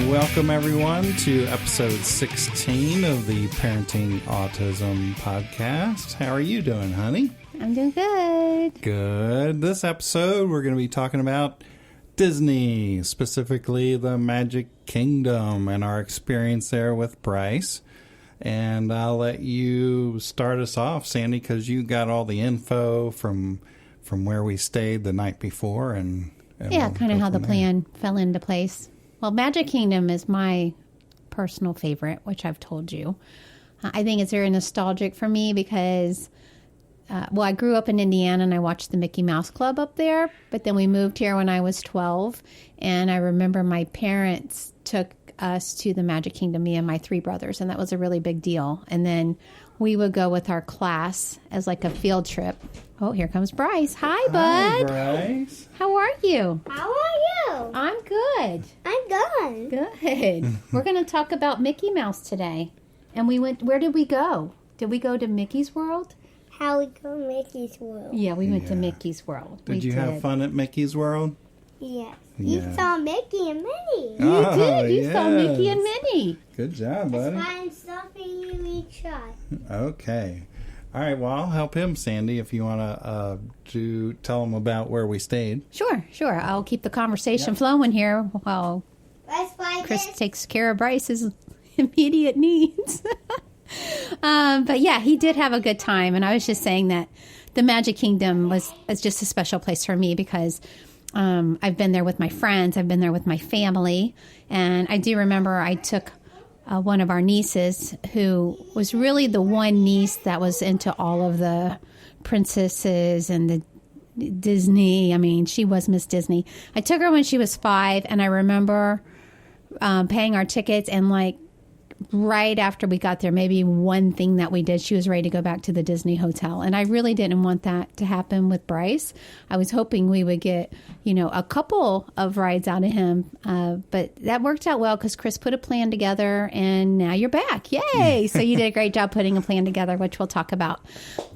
Welcome, everyone, to episode 16 of the Parenting Autism podcast. How are you doing, honey? I'm doing good. Good. This episode, we're going to be talking about Disney, specifically the Magic Kingdom, and our experience there with Bryce. And I'll let you start us off, Sandy, because you got all the info from where we stayed the night before. And yeah, we'll kind of how the plan fell into place. Well, Magic Kingdom is my personal favorite, which I've told you. I think it's very nostalgic for me because, I grew up in Indiana and I watched the Mickey Mouse Club up there. But then we moved here when I was 12. And I remember my parents took us to the Magic Kingdom, me and my three brothers. And that was a really big deal. And then we would go with our class as like a field trip. Oh, here comes Bryce. Hi, bud. Hi, Bryce. How are you? How are you? I'm good. I'm good. Good. We're going to talk about Mickey Mouse today. And where did we go? Did we go to Mickey's World? How we go Mickey's World? Yeah, we went to Mickey's World. Did you have fun at Mickey's World? Yes. Yeah. You saw Mickey and Minnie. You did. You saw Mickey and Minnie. Good job, buddy. That's why I'm stopping you each shot. Okay. All right, well, I'll help him, Sandy, if you want to tell him about where we stayed. Sure. I'll keep the conversation flowing here while Chris takes care of Bryce's immediate needs. But yeah, he did have a good time. And I was just saying that the Magic Kingdom is just a special place for me because I've been there with my friends. I've been there with my family. And I do remember I took one of our nieces who was really the one niece that was into all of the princesses and the Disney. I mean, she was Miss Disney. I took her when she was 5, and I remember paying our tickets, and like right after we got there, maybe one thing that we did, she was ready to go back to the Disney hotel. And I really didn't want that to happen with Bryce. I was hoping we would get, a couple of rides out of him. But that worked out well because Chris put a plan together and now you're back. Yay. So you did a great job putting a plan together, which we'll talk about.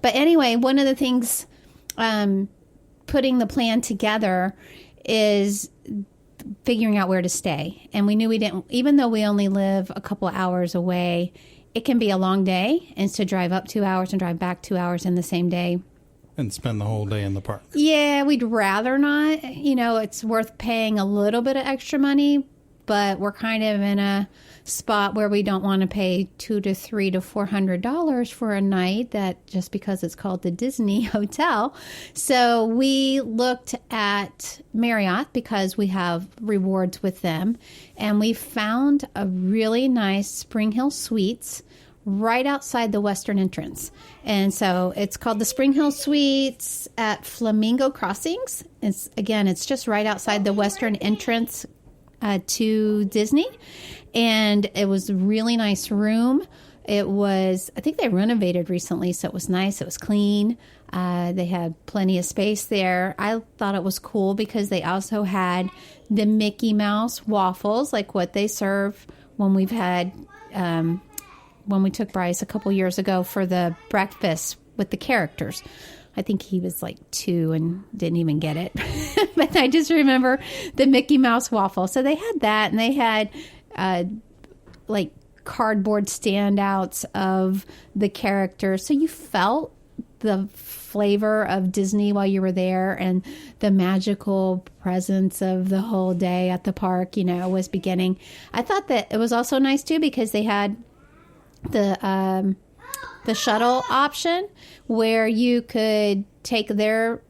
But anyway, one of the things putting the plan together is figuring out where to stay. And we knew we didn't, even though we only live a couple hours away, it can be a long day. And to drive up 2 hours and drive back 2 hours in the same day. And spend the whole day in the park. Yeah, we'd rather not. It's worth paying a little bit of extra money, but we're kind of in a spot where we don't want to pay $200 to $300 to $400 for a night, that just because it's called the Disney Hotel. So we looked at Marriott because we have rewards with them, and we found a really nice Spring Hill Suites right outside the western entrance. And so it's called the Spring Hill Suites at Flamingo Crossings. It's just right outside the western entrance to Disney. And it was a really nice room. I think they renovated recently, so it was nice. It was clean. They had plenty of space there. I thought it was cool because they also had the Mickey Mouse waffles, like what they serve when we've had, when we took Bryce a couple years ago for the breakfast with the characters. I think he was like 2 and didn't even get it. But I just remember the Mickey Mouse waffle. So they had that, and they had like cardboard standouts of the characters. So you felt the flavor of Disney while you were there, and the magical presence of the whole day at the park, was beginning. I thought that it was also nice too because they had the shuttle option where you could take their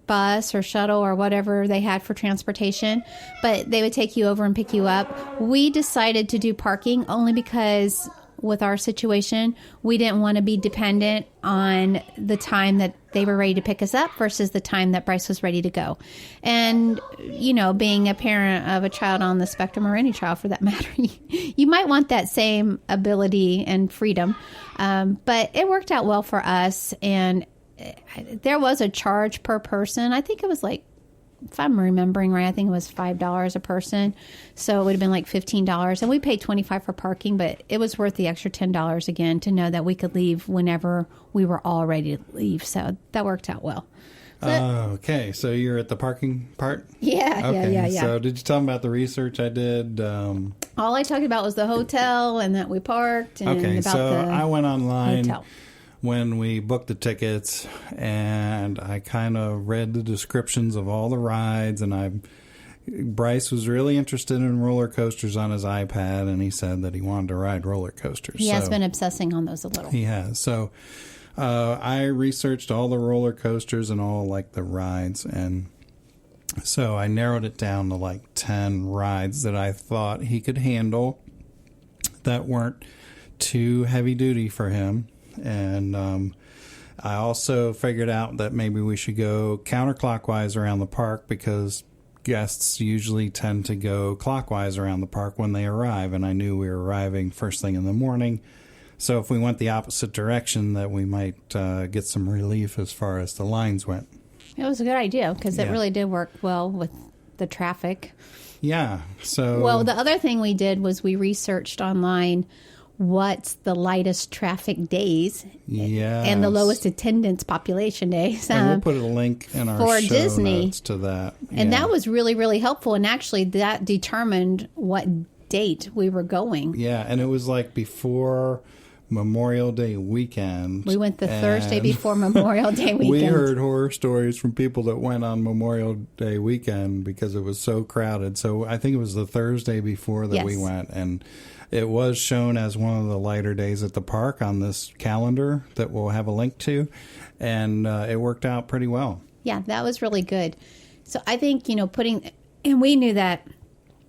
bus or shuttle or whatever they had for transportation, but they would take you over and pick you up. We decided to do parking only because with our situation, we didn't want to be dependent on the time that they were ready to pick us up versus the time that Bryce was ready to go. And, being a parent of a child on the spectrum, or any child for that matter, you might want that same ability and freedom. But it worked out well for us. And there was a charge per person. I think it was like if I'm remembering right, I think it was $5 a person. So it would have been like $15. And we paid $25 for parking, but it was worth the extra $10 again to know that we could leave whenever we were all ready to leave. So that worked out well. Okay, so you're at the parking part? Yeah, okay. yeah. So did you tell them about the research I did? All I talked about was the hotel and that we parked. And okay, about so the I went online hotel. when we booked the tickets, and I kind of read the descriptions of all the rides, and Bryce was really interested in roller coasters on his iPad, and he said that he wanted to ride roller coasters. He has been obsessing on those a little. He has. So I researched all the roller coasters and all like the rides, and so I narrowed it down to like 10 rides that I thought he could handle that weren't too heavy duty for him. And I also figured out that maybe we should go counterclockwise around the park, because guests usually tend to go clockwise around the park when they arrive, and I knew we were arriving first thing in the morning. So if we went the opposite direction, that we might get some relief as far as the lines went. It was a good idea because it really did work well with the traffic. Yeah. So well, the other thing we did was we researched online what's the lightest traffic days and the lowest attendance population days. And we'll put a link in our for show Disney notes to that. And that was really, really helpful. And actually that determined what date we were going. Yeah, and it was like before Memorial Day weekend. We went the Thursday before Memorial Day weekend. We heard horror stories from people that went on Memorial Day weekend because it was so crowded. So I think it was the Thursday before that we went, and it was shown as one of the lighter days at the park on this calendar that we'll have a link to, and it worked out pretty well. Yeah, that was really good. So I think, and we knew that.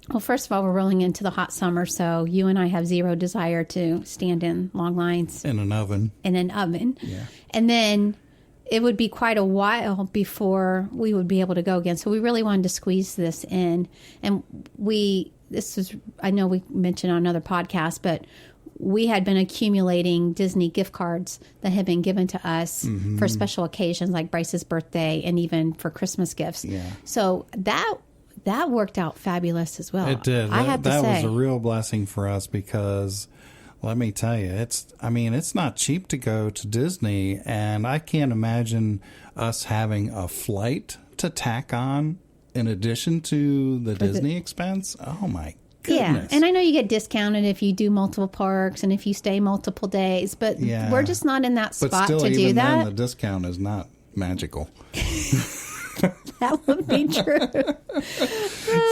Well, first of all, we're rolling into the hot summer, so you and I have zero desire to stand in long lines. In an oven. Yeah. And then it would be quite a while before we would be able to go again. So we really wanted to squeeze this in. And I know we mentioned on another podcast, but we had been accumulating Disney gift cards that had been given to us for special occasions like Bryce's birthday and even for Christmas gifts. Yeah. So that worked out fabulous as well. It did. I have to say. That was a real blessing for us because, let me tell you, it's not cheap to go to Disney, and I can't imagine us having a flight to tack on in addition to the Disney expense. Oh, my goodness. Yeah, and I know you get discounted if you do multiple parks and if you stay multiple days, but we're just not in that spot to do that. But still, even then, the discount is not magical. That would be true.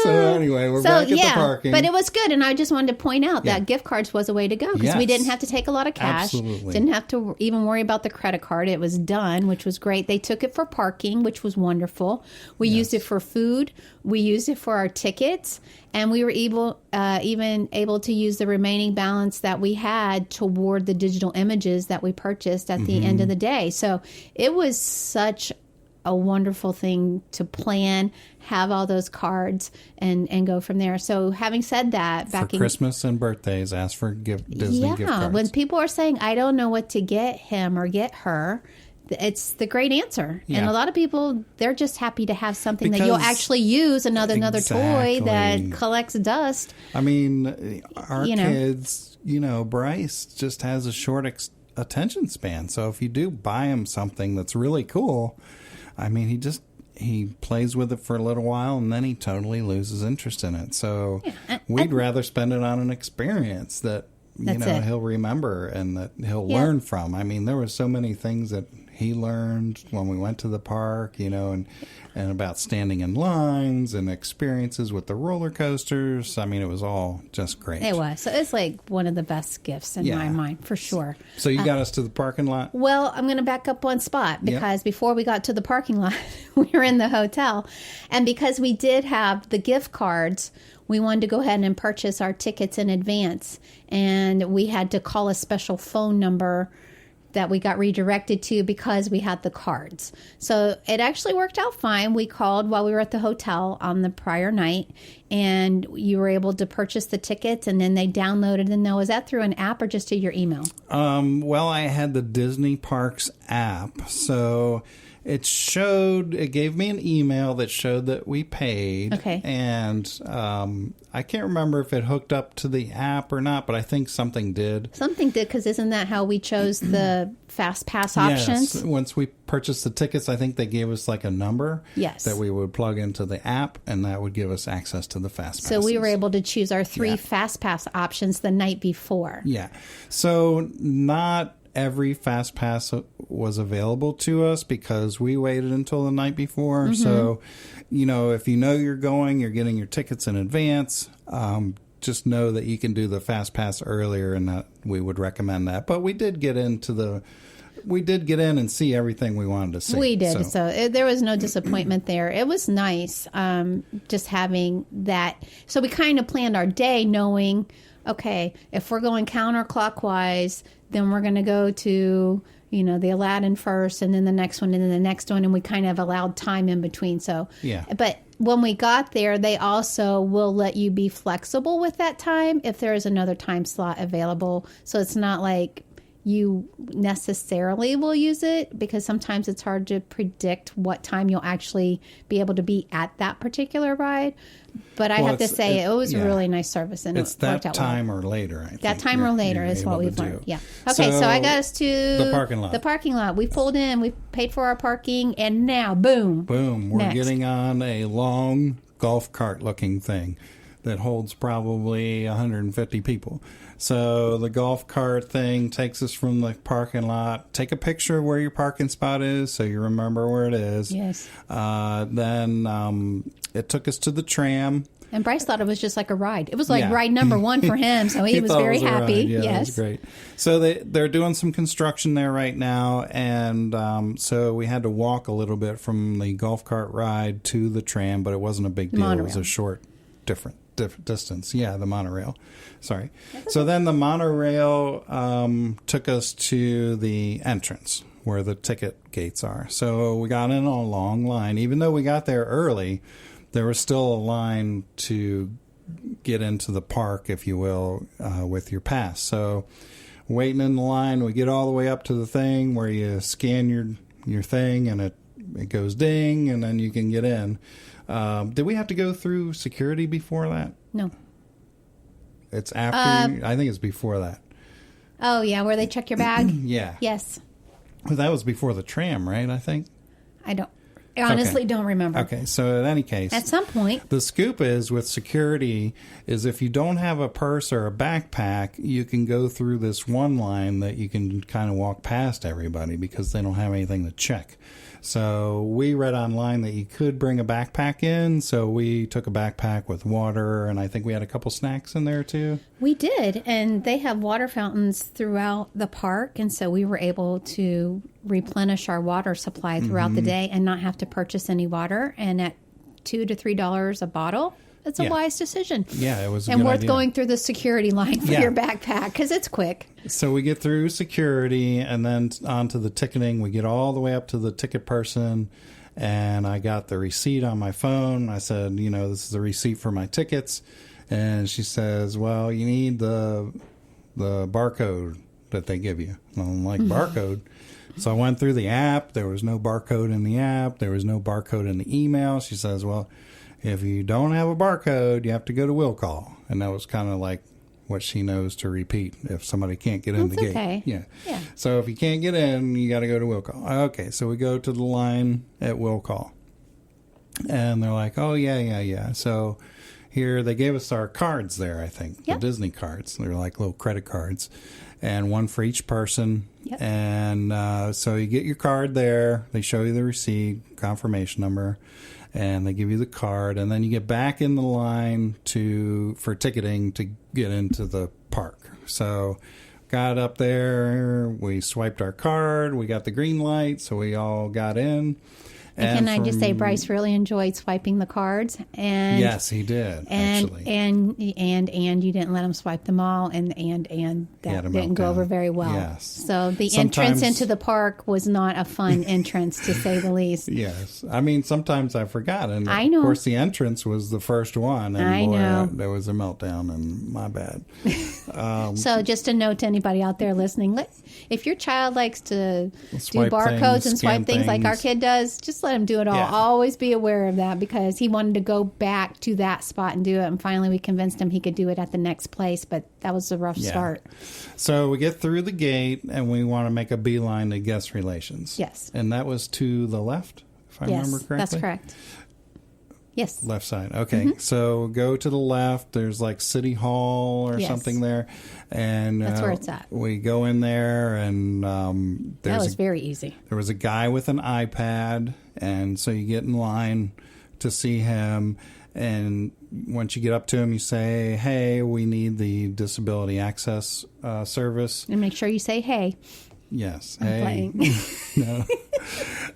So anyway, we're back at the parking. But it was good, and I just wanted to point out that gift cards was a way to go because we didn't have to take a lot of cash. Absolutely. Didn't have to even worry about the credit card. It was done, which was great. They took it for parking, which was wonderful. We used it for food. We used it for our tickets, and we were even able to use the remaining balance that we had toward the digital images that we purchased at the end of the day. So it was such a wonderful thing to plan, have all those cards, and go from there. So having said that, for Christmas and birthdays, ask for Disney gift cards. When people are saying, I don't know what to get him or get her, it's the great answer. Yeah. And a lot of people, they're just happy to have something that you'll actually use, another toy that collects dust. I mean, our kids, Bryce just has a short attention span. So if you do buy him something that's really cool, I mean, he plays with it for a little while, and then he totally loses interest in it. So we'd rather spend it on an experience that, he'll remember and that he'll learn from. I mean, there were so many things that he learned when we went to the park, and about standing in lines and experiences with the roller coasters. I mean, it was all just great. It was. So it's like one of the best gifts in my mind, for sure. So you got us to the parking lot? Well, I'm going to back up one spot because before we got to the parking lot, we were in the hotel. And because we did have the gift cards, we wanted to go ahead and purchase our tickets in advance. And we had to call a special phone number that we got redirected to because we had the cards. So it actually worked out fine. We called while we were at the hotel on the prior night, and you were able to purchase the tickets, and then they downloaded them. Now, was that through an app or just to your email? Well, I had the Disney Parks app, so It gave me an email that showed that we paid. Okay. And I can't remember if it hooked up to the app or not, but I think something did. Something did, because isn't that how we chose the Fast Pass options? Yes. Once we purchased the tickets, I think they gave us like a number Yes. that we would plug into the app, and that would give us access to the Fast Passes. So we were able to choose our 3 Fast Pass options the night before. Yeah. So not every Fast Pass was available to us because we waited until the night before. So, if you know you're going, you're getting your tickets in advance. Just know that you can do the Fast Pass earlier, and that we would recommend that. But we did get in and see everything we wanted to see. We did. So there was no disappointment there. It was nice just having that. So we kind of planned our day knowing, okay, if we're going counterclockwise, then we're going to go to, the Aladdin first, and then the next one, and then the next one. And we kind of allowed time in between. So, yeah. But when we got there, they also will let you be flexible with that time if there is another time slot available. So it's not like you necessarily will use it, because sometimes it's hard to predict what time you'll actually be able to be at that particular ride. But I have to say, it was a really nice service, and it's it worked that out time well. or later. I think That time or later is what we've learned. Yeah. Okay, so I got us to the parking lot. The parking lot. We pulled in, we paid for our parking, and now, boom. Boom. We're next. getting on a long golf cart looking thing that holds probably 150 people. So the golf cart thing takes us from the parking lot. Take a picture of where your parking spot is so you remember where it is. Yes. Then it took us to the tram. And Bryce thought it was just like a ride. It was like ride number 1 for him, so he was very happy. Yeah, yes. That was great. So they're doing some construction there right now, and so we had to walk a little bit from the golf cart ride to the tram, but it wasn't a big deal. Monorail. It was a short, different distance. Yeah, the monorail. Sorry. So then the monorail took us to the entrance where the ticket gates are. So we got in a long line. Even though we got there early, there was still a line to get into the park, if you will, with your pass. So waiting in the line, we get all the way up to the thing where you scan your thing, and it goes ding, and then you can get in. Did we have to go through security before that? No. It's after. I think it's before that. Oh, yeah, where they check your bag? Yeah. Yes. Well, that was before the tram, right? I think. I honestly don't remember. Okay, so in any case, at some point, the scoop is with security is if you don't have a purse or a backpack, you can go through this one line that you can kind of walk past everybody because they don't have anything to check. So we read online that you could bring a backpack in, so we took a backpack with water, and I think we had a couple snacks in there too. We did, and they have water fountains throughout the park, and so we were able to replenish our water supply throughout the day and not have to purchase any water. And at $2 to $3 a bottle, it's a wise decision. Yeah, it was a and good worth idea. Going through the security line for your backpack because it's quick. So we get through security and then onto the ticketing. We get all the way up to the ticket person, and I got the receipt on my phone. I said, this is the receipt for my tickets. And she says, well, you need the barcode that they give you. And I'm like, barcode? So I went through the app. There was no barcode in the app. There was no barcode in the email. She says, well, if you don't have a barcode, you have to go to will call. And that was kind of like what she knows to repeat if somebody can't get in the gate. Okay. Yeah. So if you can't get in, you got to go to will call. Okay, so we go to the line at will call. And they're like, oh, yeah. So here they gave us our cards there, I think, the Disney cards. They're like little credit cards, and one for each person. Yep. And so you get your card there. They show you the receipt, confirmation number, and they give you the card. And then you get back in the line for ticketing to get into the park. So got up there. We swiped our card. We got the green light, so we all got in. And can I just say, Bryce really enjoyed swiping the cards, and yes, he did. Actually, and you didn't let him swipe them all, and that didn't go over very well. Yes. So the entrance into the park was not a fun entrance, to say the least. Yes, I mean sometimes I forgot, and I know. Of course the entrance was the first one, and I know. There was a meltdown, and my bad. So just a note to anybody out there listening, if your child likes to do Swipe barcodes things, and swipe scan things like our things. kid does, just let him do it all. Yeah. Always be aware of that, because he wanted to go back to that spot and do it. And finally we convinced him he could do it at the next place, but that was a rough start. So we get through the gate and we want to make a beeline to guest relations. Yes. And that was to the left, if I remember correctly? That's correct. Yes. Left side. Okay. So go to the left. There's like City Hall or Yes. something there. And That's where it's at. We go in there and That was very easy. there was a guy with an iPad. And so you get in line to see him. And once you get up to him, you say, hey, we need the disability access service. And make sure you say, hey. Yes. I'm Hey. playing. No.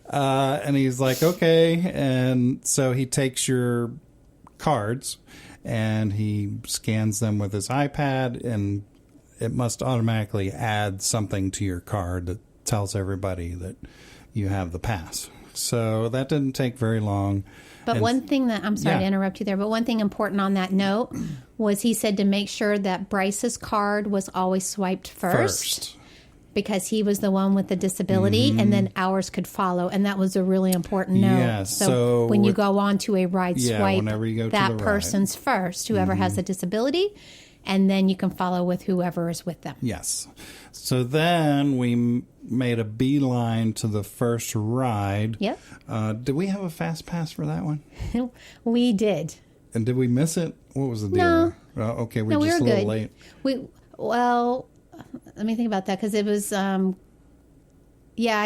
And he's like, okay. And so he takes your cards and he scans them with his iPad, and it must automatically add something to your card that tells everybody that you have the pass. So that didn't take very long. But And- one thing that, I'm sorry Yeah. to interrupt you there, but one thing important on that note was he said to make sure that Bryce's card was always swiped first. Because he was the one with the disability, and then ours could follow. And that was a really important note. Yes, so when you with- go on to a ride Yeah, swipe, whenever you go to that the ride. person's first, whoever has the disability, and then you can follow with whoever is with them. Yes. So then we made a beeline to the first ride. Yep. Did we have a fast pass for that one? We did. And did we miss it? What was the deal? No. Oh, okay, No, we're we just were a little good. late. Well, let me think about that, because it was, I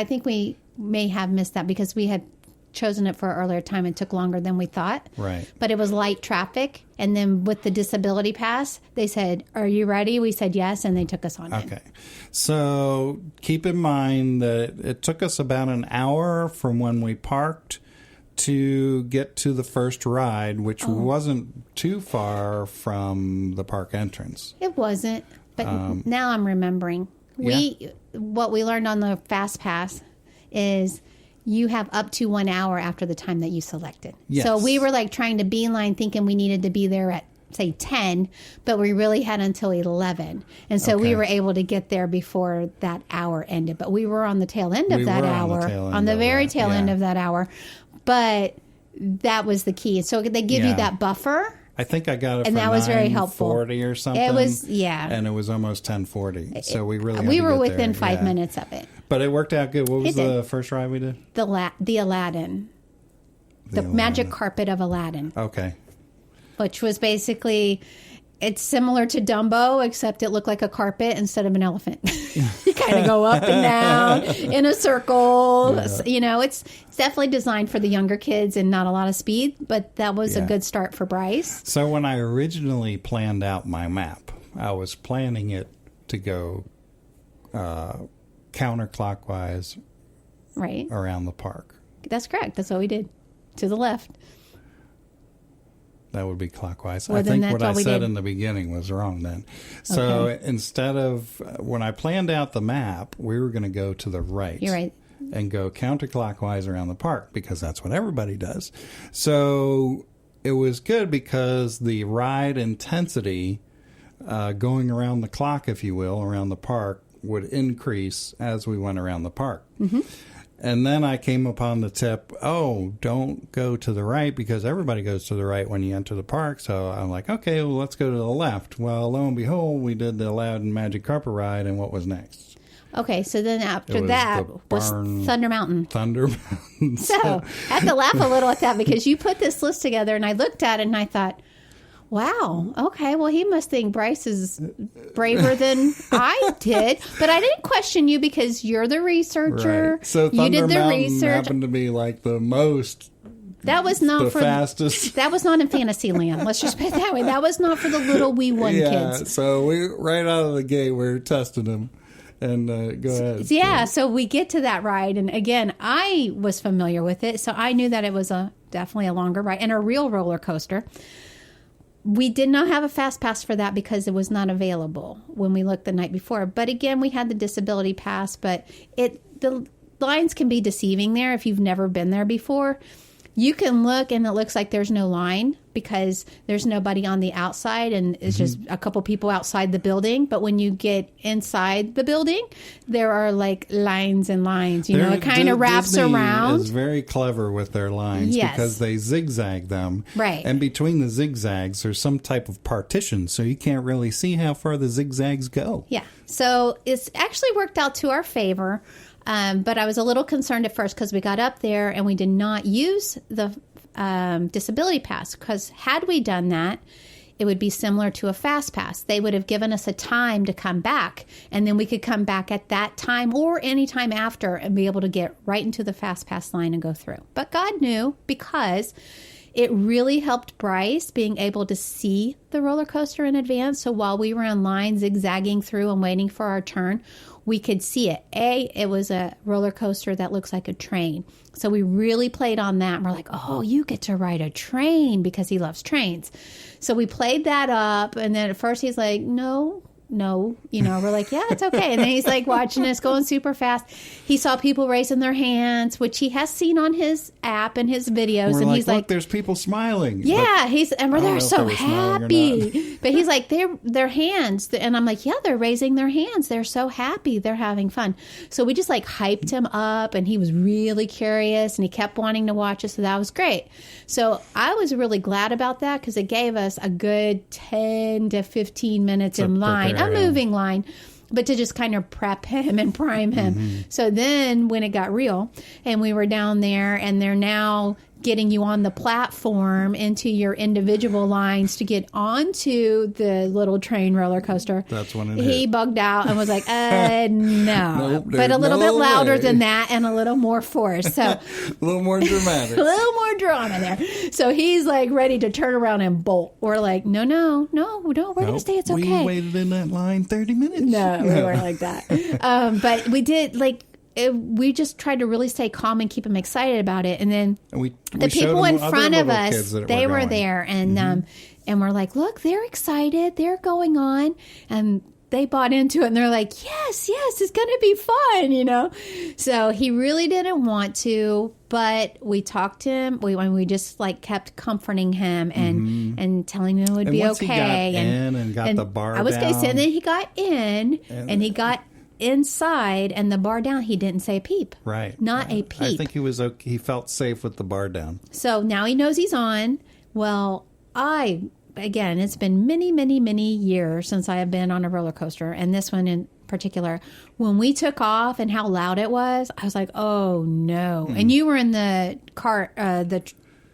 think we may have missed that because we had chosen it for an earlier time. It took longer than we thought. Right. But it was light traffic. And then with the disability pass, they said, are you ready? We said yes, and they took us on in. Okay. So keep in mind that it took us about an hour from when we parked to get to the first ride, which wasn't too far from the park entrance. It wasn't. But now I'm remembering. What we learned on the Fast Pass is you have up to 1 hour after the time that you selected. Yes. So we were like trying to beeline thinking we needed to be there at, say, 10, but we really had until 11. And so we Okay. were able to get there before that hour ended. But we were on the tail end of We that were on the hour. tail end On the of very that, tail end yeah. of that hour. But that was the key. So they give you Yeah. that buffer. I think I got it And for that was very helpful. 9:40 or something. It was, yeah. And it was almost 10:40. So we really had We to were get within there. 5 Yeah. minutes of it. But it worked out good. What was It did. the first ride we did? The Aladdin. The magic carpet of Aladdin, Okay. which was basically, it's similar to Dumbo, except it looked like a carpet instead of an elephant. You kind of go up and down in a circle. Yeah. You know, it's definitely designed for the younger kids and not a lot of speed, but that was a Yeah. good start for Bryce. So when I originally planned out my map, I was planning it to go counterclockwise Right. around the park. That's correct. That's what we did. To the left. That would be clockwise. Well, I then think that's what all I we said did. in the beginning was wrong then. So Okay. instead of, when I planned out the map, we were going to go to the right. You're right. And go counterclockwise around the park because that's what everybody does. So it was good because the ride intensity going around the clock, if you will, around the park would increase as we went around the park. Mm-hmm. And then I came upon the tip, don't go to the right because everybody goes to the right when you enter the park. So I'm like, okay, well, let's go to the left. Well, lo and behold, we did the Aladdin Magic Carpet Ride, and what was next? Okay, so then It after was that the was barn- Thunder Mountain. Thunder Mountain. So I have to laugh a little at that because you put this list together and I looked at it and I thought, wow, okay, well, he must think Bryce is braver than I did. But I didn't question you because you're the researcher. Right. So you Thunder did the Mountain research. happened to be like the most, That was not the for fastest. that was not in Fantasyland. Let's just put it that way. That was not for the little wee one kids. So we right out of the gate we're testing them, and go ahead. Yeah, so we get to that ride, and again, I was familiar with it, so I knew that it was definitely a longer ride and a real roller coaster. We did not have a fast pass for that because it was not available when we looked the night before. But again, we had the disability pass, but the lines can be deceiving there if you've never been there before. You can look and it looks like there's no line because there's nobody on the outside and it's just a couple people outside the building. But when you get inside the building, there are like lines and lines. You know, it kind of wraps Disney around. is very clever with their lines because they zigzag them. Right. And between the zigzags, there's some type of partition, so you can't really see how far the zigzags go. Yeah. So it's actually worked out to our favor. But I was a little concerned at first because we got up there and we did not use the disability pass, because had we done that, it would be similar to a fast pass. They would have given us a time to come back, and then we could come back at that time or any time after and be able to get right into the fast pass line and go through. But God knew, because it really helped Bryce being able to see the roller coaster in advance. So while we were in line zigzagging through and waiting for our turn, we could see it. It was a roller coaster that looks like a train. So we really played on that. And we're like, oh, you get to ride a train, because he loves trains. So we played that up. And then at first he's like, no, you know, we're like, yeah, it's okay. And then he's like watching us going super fast. He saw people raising their hands, which he has seen on his app and his videos. We're and like, he's look, like, there's people smiling. yeah, they're so they happy. But he's like, their hands. And I'm like, yeah, they're raising their hands. They're so happy. They're having fun. So we just like hyped him up, and he was really curious and he kept wanting to watch us. So that was great. So I was really glad about that, because it gave us a good 10 to 15 minutes in line, a moving line, but to just kind of prep him and prime him. So then when it got real and we were down there, and they're now getting you on the platform into your individual lines to get onto the little train roller coaster. That's when he bugged out and was like, no. Nope, but a little no bit louder way. than that and a little more force. So a little more dramatic. a little more drama there. So he's like ready to turn around and bolt. We're like, no, we're going to stay. It's okay. We waited in that line 30 minutes. No, we weren't like that. But we did, like, we just tried to really stay calm and keep them excited about it. And then the people in front of us, they were there. And and we're like, look, they're excited. They're going on. And they bought into it. And they're like, yes, it's going to be fun, you know. So he really didn't want to. But we talked to him. We just like kept comforting him and telling him it would be once okay. He got in and got the bar down. I was going to say, and then he got in and he got inside and the bar down. He didn't say a peep. Right. Not a peep. I think he was okay. He felt safe with the bar down. So now he knows he's on. Well, again, it's been many, many, many years since I have been on a roller coaster, and this one in particular. When we took off and how loud it was, I was like, oh no. And you were in the car, the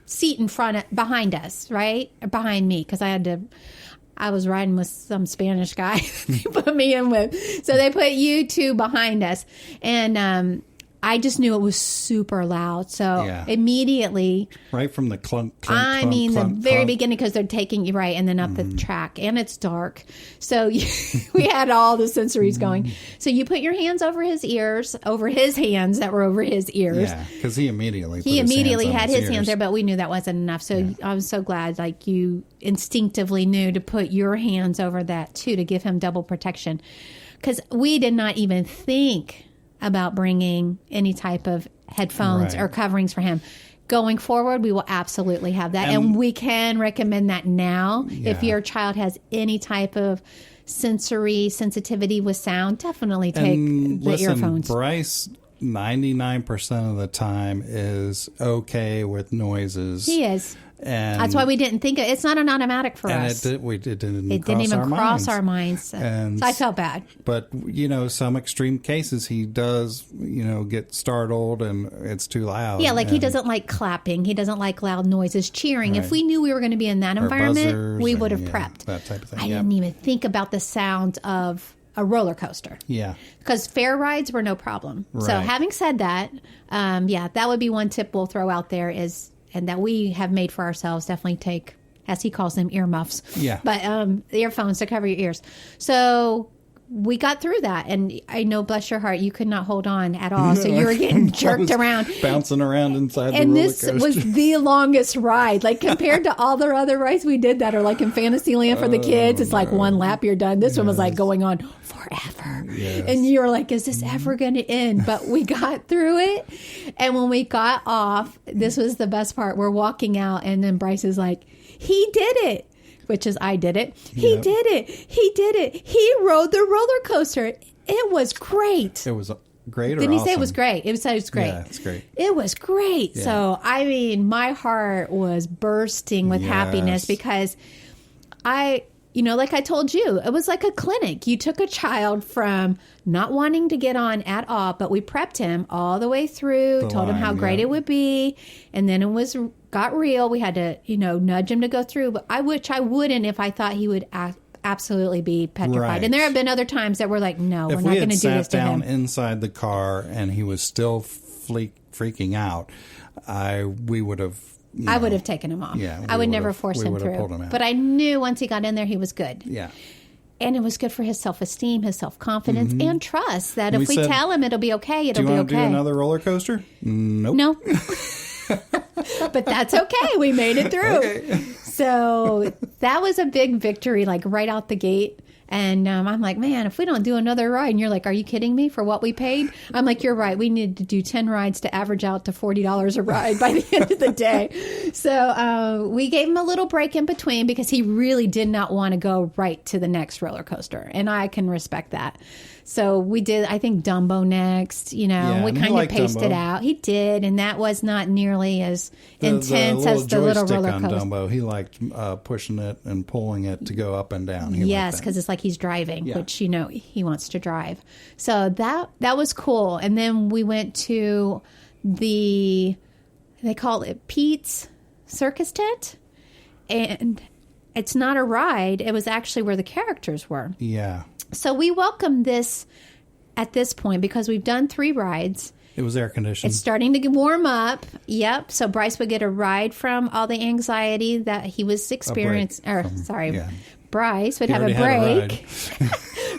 seat in front, behind us, right? Or behind me, because I was riding with some Spanish guy they put me in with. So they put you two behind us. And I just knew it was super loud. So immediately. Right from the clunk, the very beginning, because they're taking you right and then up the track. And it's dark. So we had all the sensories going. So you put your hands over his ears, over his hands that were over his ears. Yeah, because he immediately had his hands there, but we knew that wasn't enough. So I was so glad, like, you instinctively knew to put your hands over that too, to give him double protection. Because we did not even think about bringing any type of headphones or coverings for him. Going forward, we will absolutely have that. And we can recommend that now. If your child has any type of sensory sensitivity with sound, definitely take the earphones. Bryce, 99% of the time, is okay with noises. He is. And that's why we didn't think it's not an automatic for us. It didn't even cross our minds. And so I felt bad. But, some extreme cases, he does, get startled and it's too loud. Yeah, he doesn't like clapping. He doesn't like loud noises, cheering. Right. If we knew we were going to be in that environment, we would have prepped. That type of thing. I didn't even think about the sound of a roller coaster. Yeah. Because fair rides were no problem. Right. So having said that, that would be one tip we'll throw out there and that we have made for ourselves, definitely take, as he calls them, earmuffs. Yeah. But earphones to cover your ears. So we got through that. And I know, bless your heart, you could not hold on at all. So you were getting jerked around. Bouncing around inside the and roller this coaster. was the longest ride. Like compared to all the other rides we did that are like in Fantasyland for the kids, it's like one lap, you're done. This one was like going on forever. Yes. And you were like, is this ever going to end? But we got through it. And when we got off, this was the best part. We're walking out and then Bryce is like, he did it. Which is, I did it. He did it. He did it. He rode the roller coaster. It was great. It was great or Didn't he awesome? say it was great? It was great. Yeah, it's great. It was great. Yeah. So, I mean, my heart was bursting with happiness because like I told you, it was like a clinic. You took a child from not wanting to get on at all, but we prepped him all the way through, told him how great it would be. And then it got real. We had to, nudge him to go through, but which I wouldn't if I thought he would absolutely be petrified. Right. And there have been other times that we're like, no, we're If not we going had to do this sat to down him. inside the car and he was still freaking out, we would have. I would have taken him off. Yeah, I would never force him through. Pulled him out. But I knew once he got in there, he was good. Yeah. And it was good for his self-esteem, his self-confidence, and trust that if we said, tell him it'll be okay, it'll be Do you want to okay. do another roller coaster? Nope. No. But that's okay. We made it through. Okay. So that was a big victory, like right out the gate. And I'm like, man, if we don't do another ride, and you're like, are you kidding me for what we paid? I'm like, you're right. We need to do 10 rides to average out to $40 a ride by the end of the day. So we gave him a little break in between because he really did not want to go right to the next roller coaster. And I can respect that. So we did, I think, Dumbo next. We kind of paced Dumbo. it out. He did, and that was not nearly as intense as the little roller on coaster. Dumbo. He liked pushing it and pulling it to go up and down. Yes, because it's like he's driving, which he wants to drive. So that was cool. And then we went to they call it Pete's Circus Tent, and it's not a ride. It was actually where the characters were. Yeah. So we welcome this at this point because we've done 3 rides. It was air conditioned. It's starting to warm up. Yep. So Bryce would get a ride from all the anxiety that he was experiencing. Bryce would have a break.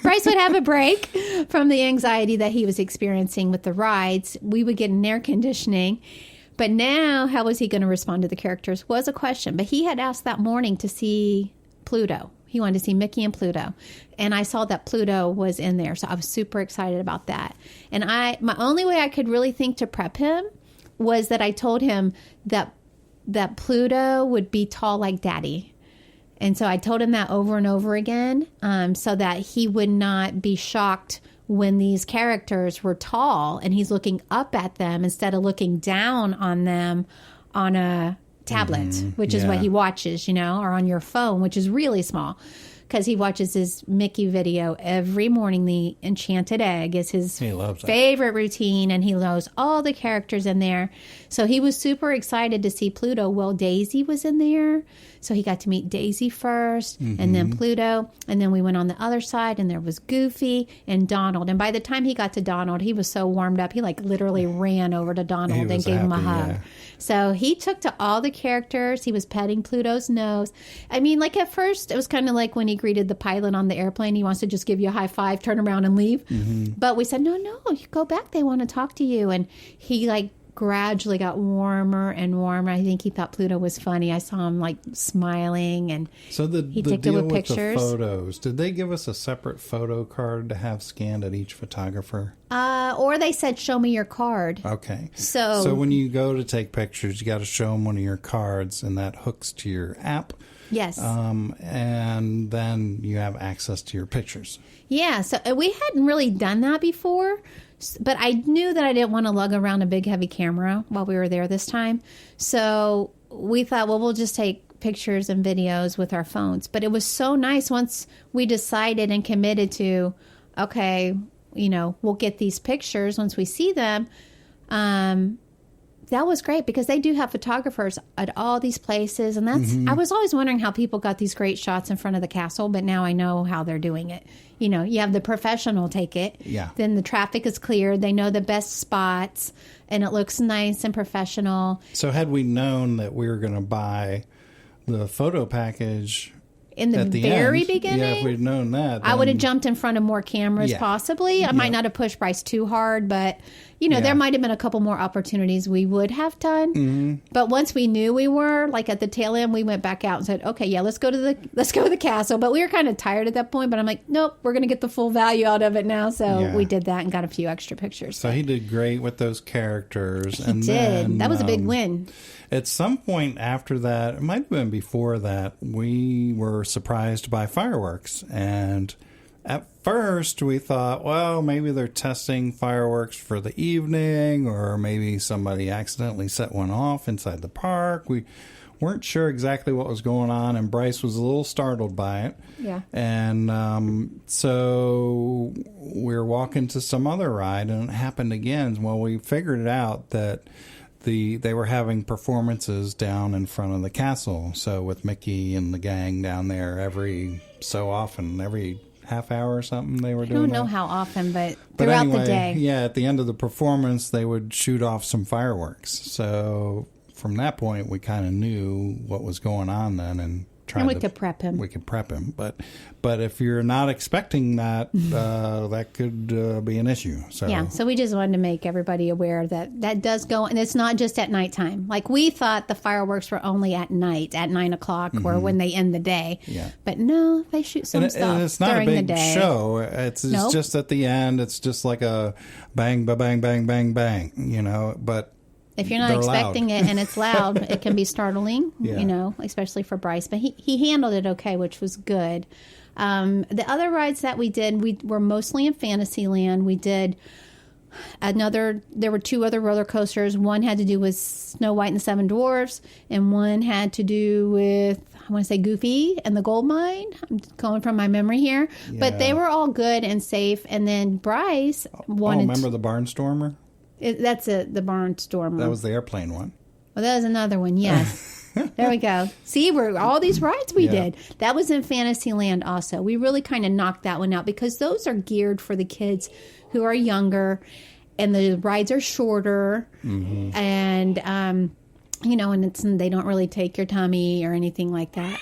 Bryce would have a break from the anxiety that he was experiencing with the rides. We would get an air conditioning. But now, how was he going to respond to the characters was a question. But he had asked that morning to see Pluto. He wanted to see Mickey and Pluto. And I saw that Pluto was in there. So I was super excited about that. And my only way I could really think to prep him was that I told him that Pluto would be tall like Daddy. And so I told him that over and over again so that he would not be shocked when these characters were tall and he's looking up at them instead of looking down on them on a tablet, which is what he watches, or on your phone, which is really small. Because he watches his Mickey video every morning. The Enchanted Egg is his favorite routine, and he knows all the characters in there. So he was super excited to see Pluto. Well, Daisy was in there, so he got to meet Daisy first, and then Pluto, and then we went on the other side, and there was Goofy and Donald. And by the time he got to Donald, he was so warmed up, he literally ran over to Donald and gave him a hug. Yeah. So he took to all the characters. He was petting Pluto's nose. I mean, at first, it was kind of like when he greeted the pilot on the airplane. He wants to just give you a high five, turn around, and leave. But we said, no, you go back. They want to talk to you. And he, gradually got warmer and warmer. I think he thought Pluto was funny. I saw him, smiling. And so the took deal with pictures. The photos, did they give us a separate photo card to have scanned at each photographer? Or they said, show me your card. Okay. So when you go to take pictures, you got to show them one of your cards, and that hooks to your app. Yes. And then you have access to your pictures. Yeah. So we hadn't really done that before, but I knew that I didn't want to lug around a big, heavy camera while we were there this time. So we thought, well, we'll just take pictures and videos with our phones. But it was so nice once we decided and committed to, okay, we'll get these pictures once we see them. That was great because they do have photographers at all these places. And I was always wondering how people got these great shots in front of the castle, but now I know how they're doing it. You have the professional take it. Yeah. Then the traffic is clear. They know the best spots and it looks nice and professional. So had we known that we were going to buy the photo package in the very end. beginning. Yeah, if we'd known that, I would have then- jumped in front of more cameras, possibly. I might not have pushed Bryce too hard, but there might have been a couple more opportunities we would have done. Mm-hmm. But once we knew we were like at the tail end, we went back out and said, "Okay, yeah, let's go to the castle." But we were kind of tired at that point. But I'm like, "Nope, we're going to get the full value out of it now." So we did that and got a few extra pictures. So he did great with those characters. He did. Then, that was a big win. At some point after that, it might have been before that, we were surprised by fireworks. And at first we thought, well, maybe they're testing fireworks for the evening, or maybe somebody accidentally set one off inside the park. We weren't sure exactly what was going on, and Bryce was a little startled by it. Yeah. And so we were walking to some other ride, and it happened again. Well, we figured it out that they were having performances down in front of the castle. So with Mickey and the gang down there every so often, every half hour or something, they were doing I don't know that. how often, but But throughout anyway, the day. yeah, at the end of the performance, they would shoot off some fireworks. So from that point, we kind of knew what was going on then, and And we could prep him. We could prep him, but if you're not expecting that, that could be an issue. So Yeah, so we just wanted to make everybody aware that does go, and it's not just at nighttime. Like we thought the fireworks were only at night, at 9 o'clock, or when they end the day. Yeah. But no, they shoot some stuff and it's not during a big the day. show. It's Nope. just at the end. It's just like a bang, ba bang, bang, bang, bang. But If you're not they're expecting loud. it and it's loud, it can be startling, Yeah. especially for Bryce. But he handled it okay, which was good. The other rides that we did, we were mostly in Fantasyland. We did there were two other roller coasters. One had to do with Snow White and the Seven Dwarfs, and one had to do with, I want to say, Goofy and the Gold Mine. I'm going from my memory here. But they Yeah. were all good and safe. And then Bryce wanted remember the Barnstormer? that's the Barnstormer. That was the airplane one. Well, that was another one, yes. There we go. See, all these rides we did. That was in Fantasyland also. We really kind of knocked that one out because those are geared for the kids who are younger, and the rides are shorter, and, and they don't really take your tummy or anything like that.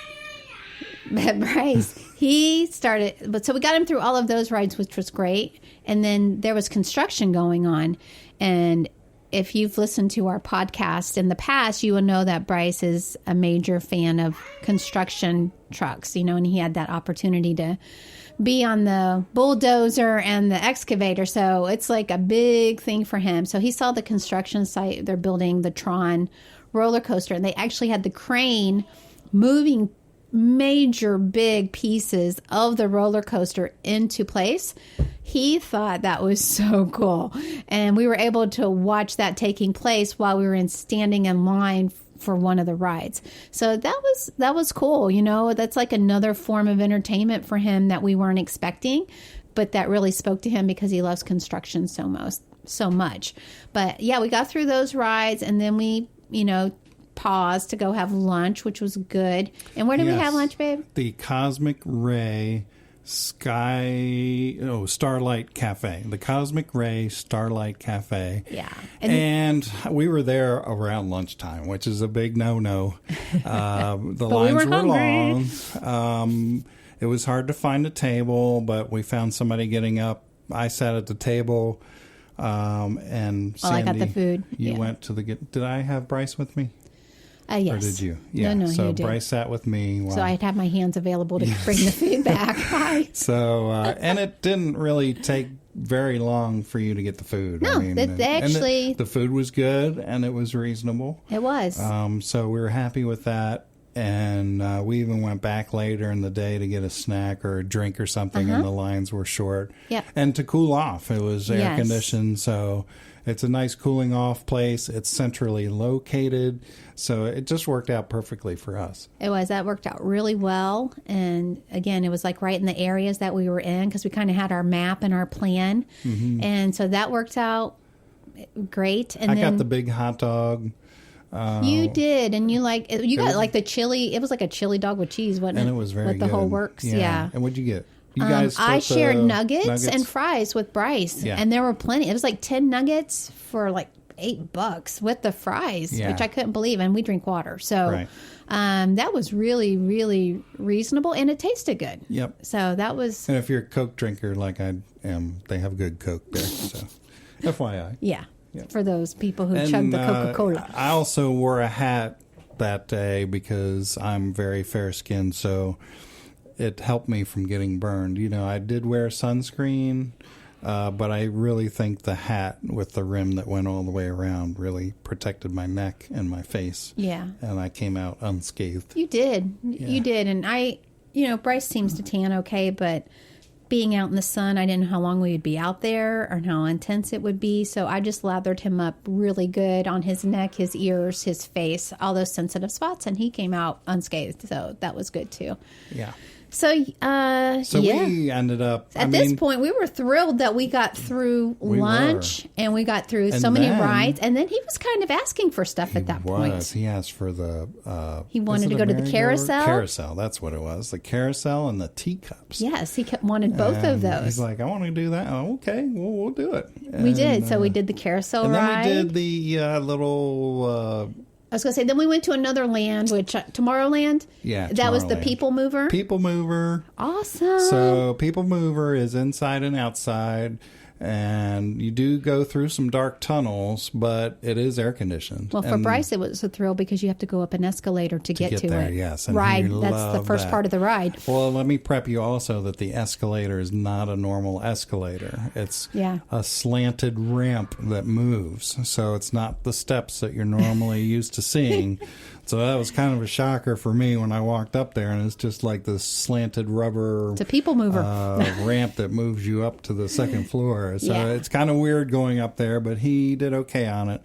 But Bryce, so we got him through all of those rides, which was great. And then there was construction going on. And if you've listened to our podcast in the past, you will know that Bryce is a major fan of construction trucks, and he had that opportunity to be on the bulldozer and the excavator. So it's like a big thing for him. So he saw the construction site. They're building the Tron roller coaster, and they actually had the crane moving major big pieces of the roller coaster into place. He thought that was so cool, and we were able to watch that taking place while we were standing in line for one of the rides. So that was cool. That's like another form of entertainment for him that we weren't expecting, but that really spoke to him because he loves construction so much. But yeah, we got through those rides, and then we paused to go have lunch, which was good. And where did we have lunch, babe? The Cosmic Ray Starlight Cafe. The Cosmic Ray Starlight Cafe. Yeah. And we were there around lunchtime, which is a big no-no. The lines were long. It was hard to find a table, but we found somebody getting up. I sat at the table, and Sandy, I got the food. You went to Did I have Bryce with me? Yes. Or did you? Yeah. No, so you did. Bryce sat with me. So I'd have my hands available to bring the food back. Hi. So, and it didn't really take very long for you to get the food. No, the food was good and it was reasonable. It was. So we were happy with that. And we even went back later in the day to get a snack or a drink or something, and the lines were short. Yep. And to cool off, it was air conditioned, so it's a nice cooling off place. It's centrally located, so it just worked out perfectly for us. That worked out really well. And again, it was like right in the areas that we were in, because we kind of had our map and our plan. And so that worked out great. And I got the big hot dog. You did, and you got like the chili. It was like a chili dog with cheese, wasn't it? And it was very with good. the whole works. Yeah. And what'd you get? You guys I split shared the nuggets and fries with Bryce, Yeah. and there were plenty. It was like 10 nuggets for like $8 with the fries, Yeah. which I couldn't believe. And we drink water. So Right. that was really, really reasonable. And it tasted good. Yep. So that was, And if you're a Coke drinker like I am, they have good Coke there. So, FYI. yeah, Yeah. for those people who chug the Coca-Cola. I also wore a hat that day because I'm very fair-skinned, so it helped me from getting burned. You know, I did wear sunscreen, but I really think the hat with the rim that went all the way around really protected my neck and my face. Yeah. And I came out unscathed. You did. Yeah. You did. And Bryce seems to tan okay, but being out in the sun, I didn't know how long we would be out there or how intense it would be. So I just lathered him up really good on his neck, his ears, his face, all those sensitive spots, and he came out unscathed. So that was good too. Yeah. So, yeah. We ended up... At this point, we were thrilled that we got through lunch and we got through so many rides. And then he was kind of asking for stuff at that point. He asked for the... he wanted to go to the carousel. Carousel, that's what it was. The carousel and the teacups. Yes, he wanted both of those. He's like, I want to do that. Oh, okay, well, we'll do it. We did. So we did the carousel ride. And then we did the little... I was going to say, then we went to another land, which Tomorrowland. Yeah, that was the Tomorrowland. People Mover. People Mover. Awesome. So People Mover is inside and outside, and you do go through some dark tunnels, but it is air conditioned. Well, for Bryce, it was a thrill because you have to go up an escalator to get to there, it. yes, and ride. he That's the loved first that. part of the ride. Well, let me prep you also that the escalator is not a normal escalator. It's a slanted ramp that moves. So it's not the steps that you're normally used to seeing. So that was kind of a shocker for me when I walked up there, and it's just like this slanted rubber It's a people mover. ramp that moves you up to the second floor. So it's kind of weird going up there, but he did okay on it.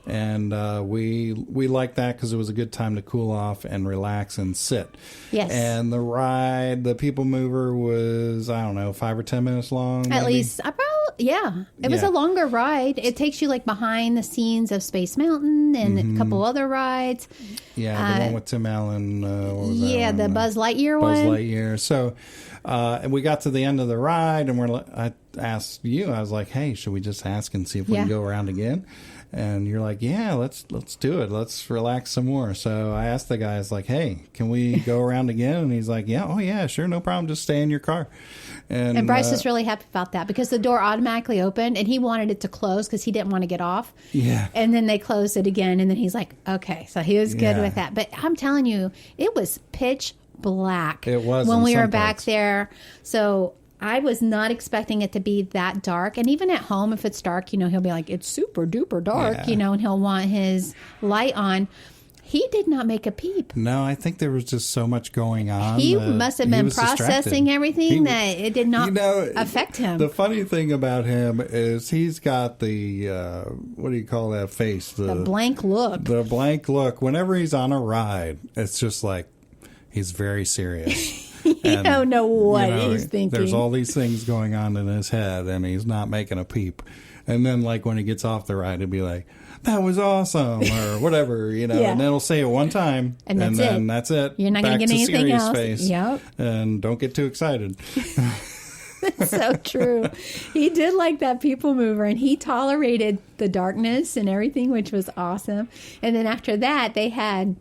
And we liked that because it was a good time to cool off and relax and sit. Yes. And the ride, the People Mover, was, I don't know, 5 or 10 minutes long. At maybe? least, it was a longer ride. It takes you like behind the scenes of Space Mountain and a couple other rides. Yeah, the one with Tim Allen. What was that the one? Buzz Lightyear Buzz one. Lightyear. So and we got to the end of the ride, and I asked you, I was like, hey, should we just ask and see if we can go around again? And you're like, yeah, let's do it. Let's relax some more. So I asked the guys, like, hey, can we go around again? And he's like, yeah, oh, yeah, sure, no problem. Just stay in your car. And Bryce was really happy about that because the door automatically opened and he wanted it to close because he didn't want to get off. Yeah. And then they closed it again. And then he's like, okay. So he was good with that. But I'm telling you, it was pitch black. It was when in we some were back parts. there. So I was not expecting it to be that dark. And even at home, if it's dark, he'll be like, it's super duper dark, and he'll want his light on. He did not make a peep. No, I think there was just so much going on. He must have been processing everything that it did not affect him. The funny thing about him is he's got the, what do you call that face? The blank look. The blank look. Whenever he's on a ride, it's just like he's very serious. You don't know what he's thinking. There's all these things going on in his head, and he's not making a peep. And then, like, when he gets off the ride, he'll be like, that was awesome, or whatever, and then he'll say it one time, and then that's it. You're not going to get anything serious else. Face, yep. And don't get too excited. That's so true. He did like that People Mover, and he tolerated the darkness and everything, which was awesome. And then after that, they had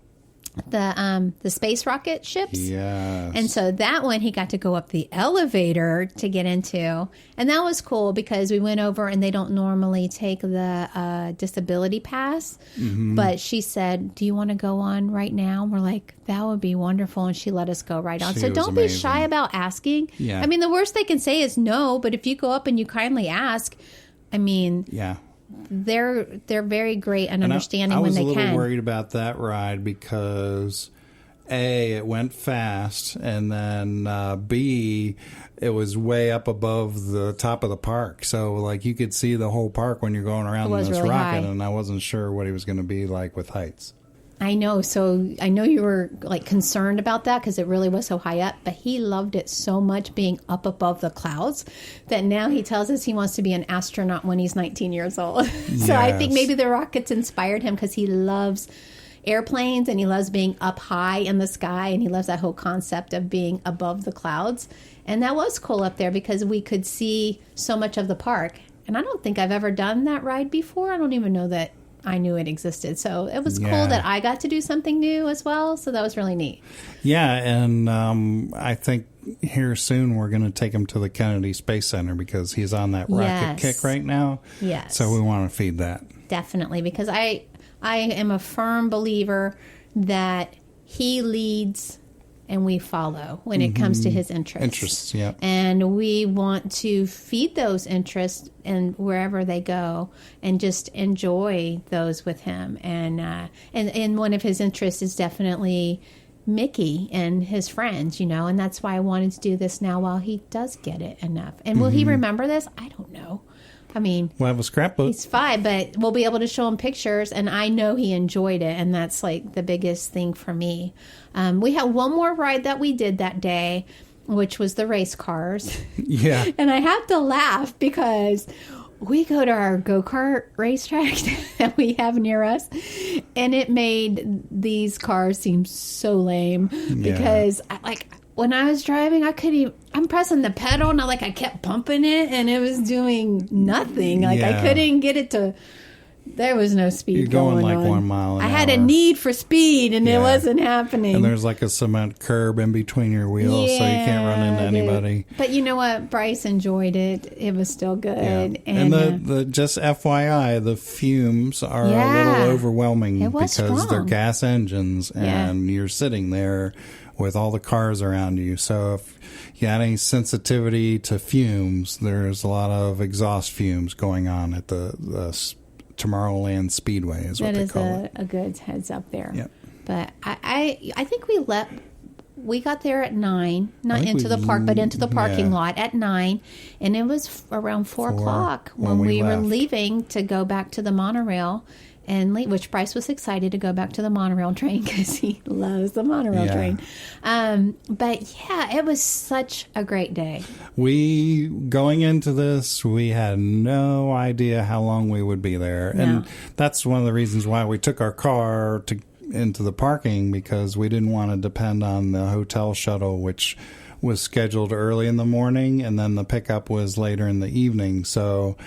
the space rocket ships. Yes. And so that one he got to go up the elevator to get into. And that was cool because we went over and they don't normally take the disability pass. Mm-hmm. But she said, do you want to go on right now? And we're like, that would be wonderful. And she let us go right on. So don't be shy about asking. Yeah. I mean, the worst they can say is no. But if you go up and you kindly ask, I mean... Yeah. They're very great and understanding when they can. I was a little worried about that ride because A, it went fast, and then B, it was way up above the top of the park. So, like, you could see the whole park when you're going around in this really rocket, high. And I wasn't sure what he was going to be like with heights. I know. So I know you were like concerned about that because it really was so high up, but he loved it so much being up above the clouds that now he tells us he wants to be an astronaut when he's 19 years old. So I think maybe the rockets inspired him because he loves airplanes and he loves being up high in the sky and he loves that whole concept of being above the clouds. And that was cool up there because we could see so much of the park. And I don't think I've ever done that ride before. I don't even know that I knew it existed. So it was Yeah. cool that I got to do something new as well. So that was really neat. Yeah, and I think here soon we're going to take him to the Kennedy Space Center because he's on that rocket Yes. kick right now. Yes. So we want to feed that. Definitely, because I am a firm believer that he leads and we follow when it comes to his interests. Interests, yeah. And we want to feed those interests and wherever they go and just enjoy those with him. And one of his interests is definitely Mickey and his friends, and that's why I wanted to do this now while he does get it enough. And will he remember this? I don't know. I mean, We'll have a scrapbook. he's 5, but we'll be able to show him pictures, and I know he enjoyed it, and that's like the biggest thing for me. We had one more ride that we did that day, which was the race cars. Yeah. And I have to laugh because we go to our go-kart racetrack that we have near us, and it made these cars seem so lame because when I was driving, I'm pressing the pedal and I kept pumping it and it was doing nothing. I couldn't get it to, there was no speed. You're going like on. 1 mile an I had a hour. need for speed and it wasn't happening. And there's like a cement curb in between your wheels so you can't run into anybody. But you know what? Bryce enjoyed it. It was still good. Yeah. And the just FYI, the fumes are a little overwhelming It was because they're strong. gas engines and you're sitting there with all the cars around you. So if you had any sensitivity to fumes, there's a lot of exhaust fumes going on at the Tomorrowland Speedway is what they call it. That is a good heads up there. Yep. But I think we got there at 9, not think into we- the park, but into the parking lot at 9. And it was around 4 o'clock when we were left. leaving to go back to the monorail. And which Bryce was excited to go back to the monorail train because he loves the monorail train. But yeah, it was such a great day. Going into this, we had no idea how long we would be there. No. And that's one of the reasons why we took our car into the parking, because we didn't want to depend on the hotel shuttle, which was scheduled early in the morning, and then the pickup was later in the evening. So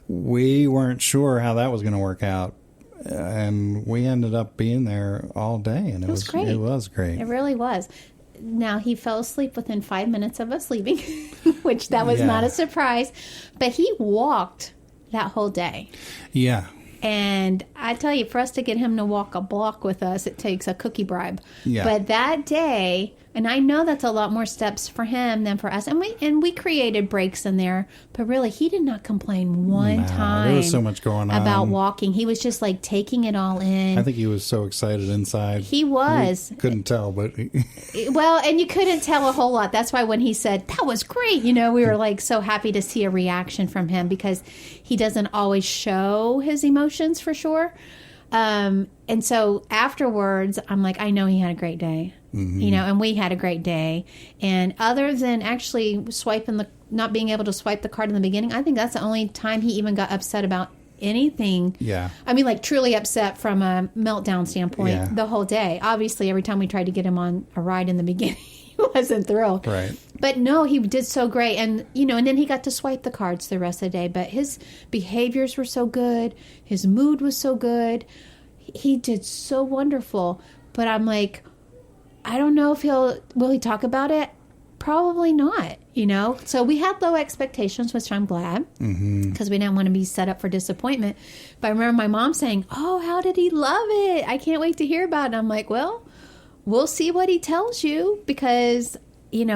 we weren't sure how that was going to work out. And we ended up being there all day, and it was great. It was great. It really was. Now, he fell asleep within 5 minutes of us leaving, which that was not a surprise. But he walked that whole day. Yeah. And I tell you, for us to get him to walk a block with us, it takes a cookie bribe. Yeah. But that day, and I know that's a lot more steps for him than for us. And we created breaks in there, but really, he did not complain one time. There was so much going on about walking. He was just like taking it all in. I think he was so excited inside. He was. We couldn't tell, but well, and you couldn't tell a whole lot. That's why when he said that was great, we were like so happy to see a reaction from him, because he doesn't always show his emotions for sure. And so afterwards, I'm like, I know he had a great day. And we had a great day. And other than actually not being able to swipe the card in the beginning, I think that's the only time he even got upset about anything. Yeah. I mean, like truly upset from a meltdown standpoint the whole day. Obviously, every time we tried to get him on a ride in the beginning, he wasn't thrilled. Right. But no, he did so great. And, and then he got to swipe the cards the rest of the day. But his behaviors were so good. His mood was so good. He did so wonderful. But I'm like, I don't know if will he talk about it? Probably not, So we had low expectations, which I'm glad, because we didn't want to be set up for disappointment. But I remember my mom saying, oh, how did he love it? I can't wait to hear about it. And I'm like, well, we'll see what he tells you, because, he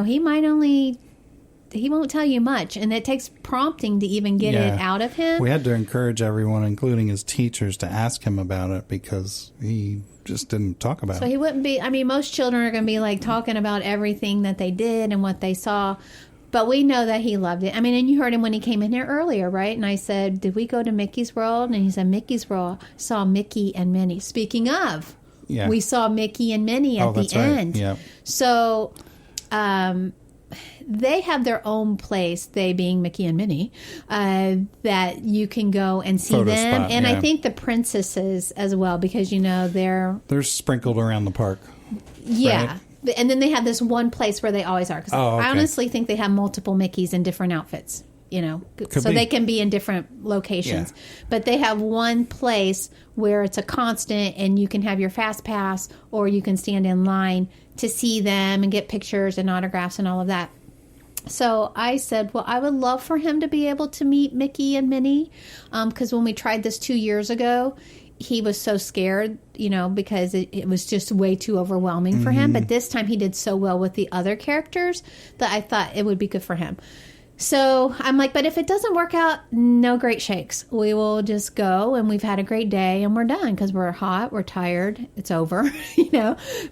won't tell you much. And it takes prompting to even get it out of him. We had to encourage everyone, including his teachers, to ask him about it, because he just didn't talk about it. So he wouldn't be, most children are going to be like talking about everything that they did and what they saw. But we know that he loved it. And you heard him when he came in here earlier, right? And I said, did we go to Mickey's World? And he said, Mickey's World saw Mickey and Minnie. Speaking of, we saw Mickey and Minnie at the end. Yeah. So, they have their own place, they being Mickey and Minnie, that you can go and see Photo them. spot, and I think the princesses as well, because, they're sprinkled around the park. Yeah. Right? And then they have this one place where they always are. Because I honestly think they have multiple Mickeys in different outfits. so they can be in different locations. Yeah. But they have one place where it's a constant, and you can have your fast pass, or you can stand in line to see them and get pictures and autographs and all of that. So I said, well, I would love for him to be able to meet Mickey and Minnie, because when we tried this 2 years ago, he was so scared, because it was just way too overwhelming for him. But this time he did so well with the other characters that I thought it would be good for him. So I'm like, but if it doesn't work out, no great shakes. We will just go, and we've had a great day, and we're done because we're hot, we're tired, it's over,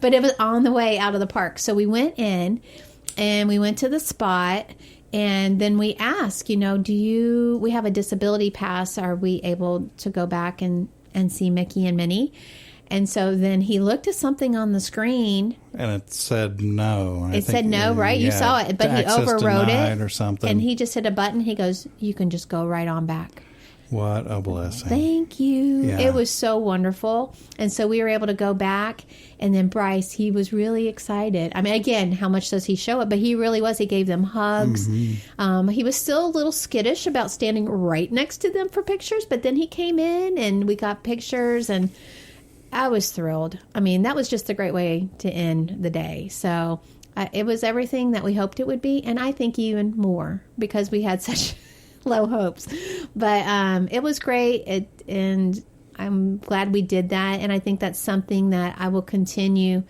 But it was on the way out of the park. So we went in, and we went to the spot, and then we asked, we have a disability pass. Are we able to go back and see Mickey and Minnie? And so then he looked at something on the screen. And it said no. It said no, right? You saw it, but he overrode it. Or something. And he just hit a button. He goes, you can just go right on back. What a blessing. Thank you. Yeah. It was so wonderful. And so we were able to go back. And then Bryce, he was really excited. I mean, again, how much does he show it? But he really was. He gave them hugs. He was still a little skittish about standing right next to them for pictures. But then he came in and we got pictures, and I was thrilled. I mean, that was just a great way to end the day. So it was everything that we hoped it would be. And I think even more, because we had such low hopes. But it was great, and I'm glad we did that. And I think that's something that I will continue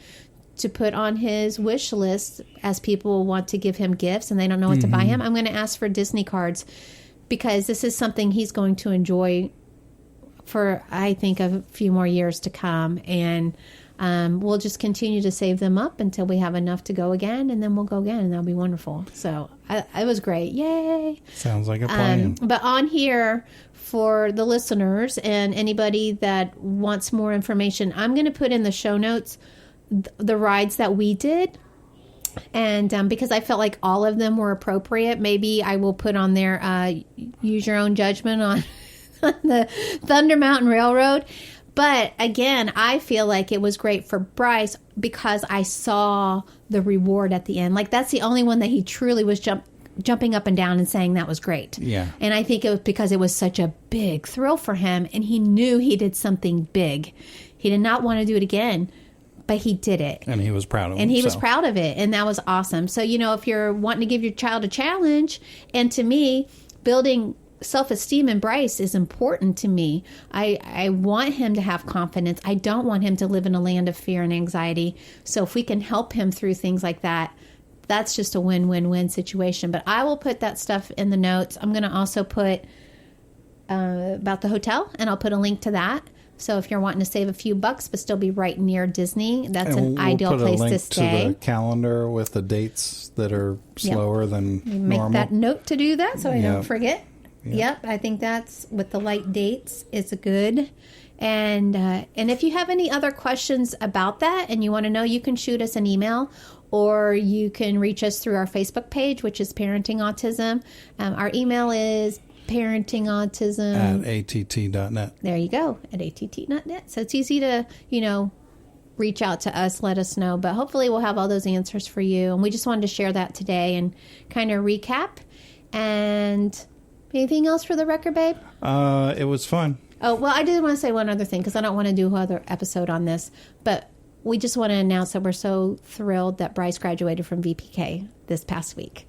to put on his wish list as people want to give him gifts and they don't know what to buy him. I'm going to ask for Disney cards, because this is something he's going to enjoy for, I think, a few more years to come. And we'll just continue to save them up until we have enough to go again, and then we'll go again, and that'll be wonderful. So it was great. Yay. Sounds like a plan. But on here, for the listeners and anybody that wants more information, I'm going to put in the show notes the rides that we did. And because I felt like all of them were appropriate, maybe I will put on there, use your own judgment on the Thunder Mountain Railroad. But again, I feel like it was great for Bryce because I saw the reward at the end. Like, that's the only one that he truly was jumping up and down and saying that was great. Yeah. And I think it was because it was such a big thrill for him, and he knew he did something big. He did not want to do it again, but he did it. And he was proud of it. And he was proud of it, and that was awesome. So, if you're wanting to give your child a challenge, and to me, building self-esteem in Bryce is important to me. I want him to have confidence. I don't want him to live in a land of fear and anxiety. So if we can help him through things like that, that's just a win-win-win situation. But I will put that stuff in the notes. I'm going to also put about the hotel, and I'll put a link to that. So if you're wanting to save a few bucks but still be right near Disney, that's an ideal place to stay. To the calendar with the dates that are slower than normal. Make that note to do that so I don't forget. Yep, I think that's with the light dates. It's good. And if you have any other questions about that and you want to know, you can shoot us an email, or you can reach us through our Facebook page, which is Parenting Autism. Our email is parentingautism @att.net. There you go, at att.net. So it's easy to, reach out to us, let us know. But hopefully we'll have all those answers for you. And we just wanted to share that today and kind of recap. And anything else for the record, babe? It was fun. Oh, well, I did want to say one other thing, because I don't want to do another episode on this. But we just want to announce that we're so thrilled that Bryce graduated from VPK this past week.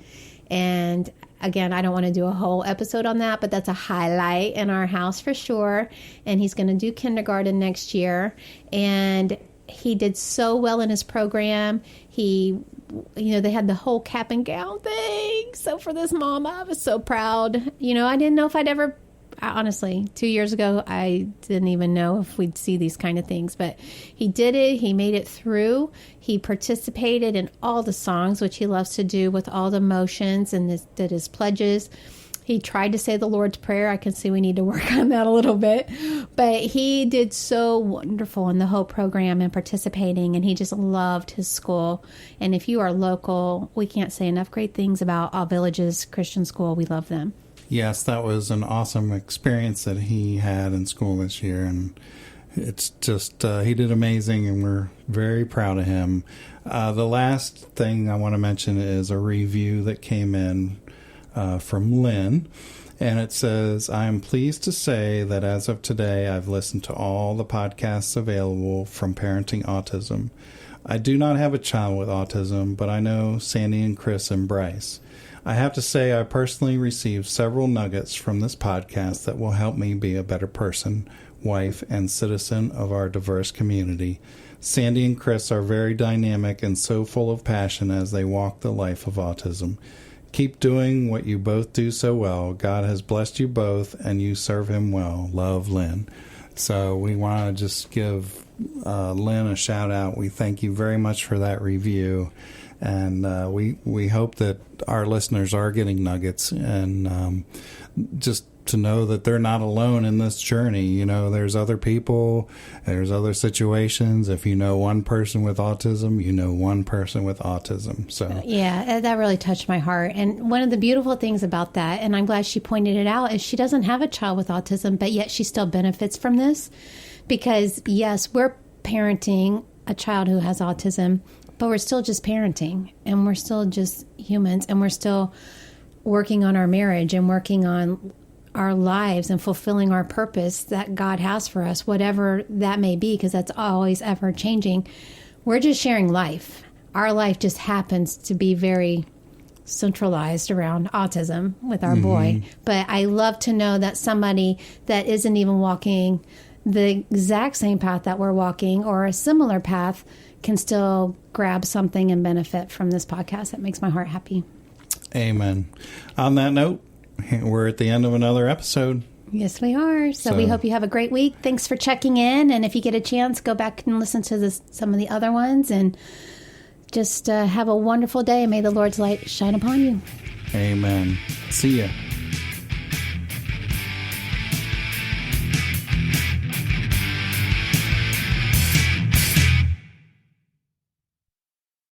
And again, I don't want to do a whole episode on that, but that's a highlight in our house for sure. And he's going to do kindergarten next year. And he did so well in his program. They had the whole cap and gown thing. So for this mom, I was so proud. I didn't know if honestly, 2 years ago, I didn't even know if we'd see these kind of things. But he did it. He made it through. He participated in all the songs, which he loves to do with all the motions, and did his pledges. He tried to say the Lord's Prayer. I can see we need to work on that a little bit. But he did so wonderful in the whole program and participating, and he just loved his school. And if you are local, we can't say enough great things about All Villages Christian School. We love them. Yes, that was an awesome experience that he had in school this year. And it's just, he did amazing, and we're very proud of him. The last thing I want to mention is a review that came in from Lynn. And it says, I am pleased to say that as of today, I've listened to all the podcasts available from Parenting Autism. I do not have a child with autism, but I know Sandy and Chris and Bryce. I have to say I personally received several nuggets from this podcast that will help me be a better person, wife, and citizen of our diverse community. Sandy and Chris are very dynamic and so full of passion as they walk the life of autism. Keep doing what you both do so well. God has blessed you both, and you serve him well. Love, Lynn. So we want to just give Lynn a shout out. We thank you very much for that review. And we hope that our listeners are getting nuggets, and just to know that they're not alone in this journey. You know, there's other people, there's other situations. If you know one person with autism, you know one person with autism. So yeah, that really touched my heart. And one of the beautiful things about that, and I'm glad she pointed it out, is she doesn't have a child with autism, but yet she still benefits from this. Because yes, we're parenting a child who has autism, but we're still just parenting, and we're still just humans, and we're still working on our marriage and working on our lives and fulfilling our purpose that God has for us, whatever that may be, because that's always ever changing. We're just sharing life. Our life just happens to be very centralized around autism with our boy. But I love to know that somebody that isn't even walking the exact same path that we're walking, or a similar path, can still grab something and benefit from this podcast. That makes my heart happy. Amen. On that note, we're at the end of another episode. Yes, we are. So we hope you have a great week. Thanks for checking in. And if you get a chance, go back and listen to some of the other ones. And just have a wonderful day. May the Lord's light shine upon you. Amen. See ya.